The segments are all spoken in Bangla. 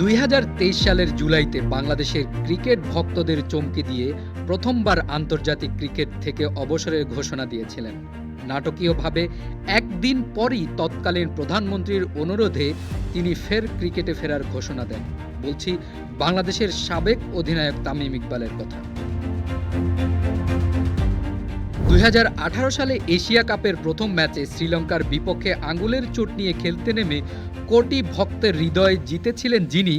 ২০২৩ সালের জুলাইতে বাংলাদেশের ক্রিকেট ভক্তদের চমকে দিয়ে প্রথমবার আন্তর্জাতিক ক্রিকেট থেকে অবসরের ঘোষণা দিয়েছিলেন। নাটকীয়ভাবে একদিন পরই তৎকালীন প্রধানমন্ত্রীর অনুরোধে তিনি ফের ক্রিকেটে ফেরার ঘোষণা দেন। বলছি বাংলাদেশের সাবেক অধিনায়ক তামিম ইকবালের কথা। ২০১৮ সালে এশিয়া কাপের প্রথম ম্যাচে শ্রীলঙ্কার বিপক্ষে আঙুলের চোট নিয়ে খেলতে নেমে কোটি ভক্তের হৃদয় জিতেছিলেন যিনি,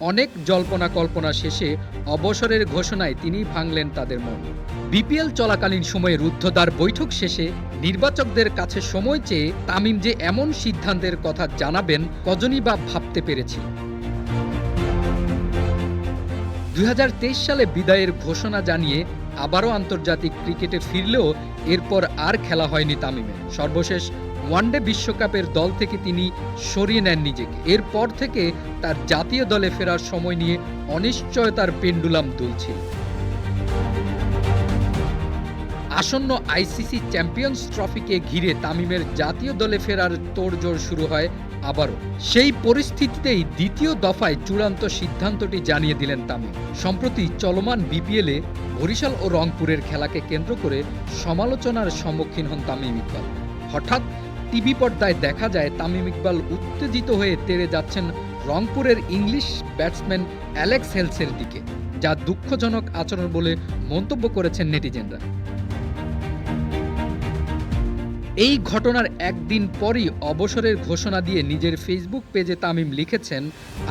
অনেক জল্পনা কল্পনা শেষে অবসরের ঘোষণায় তিনি ভাঙলেন তাদের মন। বিপিএল চলাকালীন সময়ে রুদ্ধদ্বার বৈঠক শেষে নির্বাচকদের কাছে সময় চেয়ে তামিম যে এমন সিদ্ধান্তের কথা জানাবেন কজনই বা ভাবতে পেরেছিল। ২০২৩ সালে বিদায়ের ঘোষণা জানিয়ে আবারও আন্তর্জাতিক ক্রিকেটে ফিরলেও এরপর আর খেলা হয়নি তামিমের। সর্বশেষ ওয়ানডে বিশ্বকাপের দল থেকে তিনি সরিয়ে নেন নিজেকে। এরপর থেকে তার জাতীয় দলে ফেরার সময় নিয়ে অনিশ্চয়তার পেন্ডুলাম দুলছিল। আসন্ন আইসিসি চ্যাম্পিয়ন্স ট্রফিকে ঘিরে তামিমের জাতীয় দলে ফেরার তোড়জোড় শুরু হয় আবারও। সেই পরিস্থিতিতেই দ্বিতীয় দফায় চূড়ান্ত সিদ্ধান্তটি জানিয়ে দিলেন তামিম। সম্প্রতি চলমান বিপিএলে বরিশাল ও রংপুরের খেলাকে কেন্দ্র করে সমালোচনার সম্মুখীন হন তামিম ইকবাল। হঠাৎ টিভি পর্দায় দেখা যায় তামিম ইকবাল উত্তেজিত হয়ে তেড়ে যাচ্ছেন রংপুরের ইংলিশ ব্যাটসম্যান অ্যালেক্স হেলসের দিকে, যা দুঃখজনক আচরণ বলে মন্তব্য করেছেন নেটিজেনরা। এই ঘটনার একদিন পরই অবসরের ঘোষণা দিয়ে নিজের ফেসবুক পেজে তামিম লিখেছেন,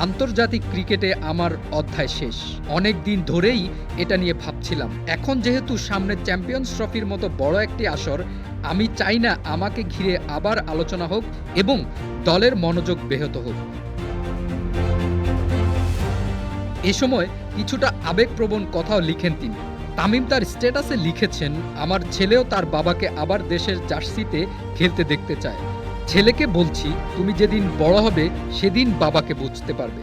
আন্তর্জাতিক ক্রিকেটে আমার অধ্যায় শেষ। অনেক দিন ধরেই এটা নিয়ে ভাবছিলাম। এখন যেহেতু সামনে চ্যাম্পিয়ন্স ট্রফির মতো বড় একটি আসর, আমি চাই না আমাকে ঘিরে আবার আলোচনা হোক এবং দলের মনোযোগ ব্যাহত হোক। এ সময় কিছুটা আবেগপ্রবণ কথাও লিখেন তিনি। তামিম তার স্ট্যাটাসে লিখেছেন, আমার ছেলেও তার বাবাকে আবার দেশের জার্সিতে খেলতে দেখতে চায়। ছেলেকে বলছি, তুমি যেদিন বড় হবে সেদিন বাবাকে বুঝতে পারবে।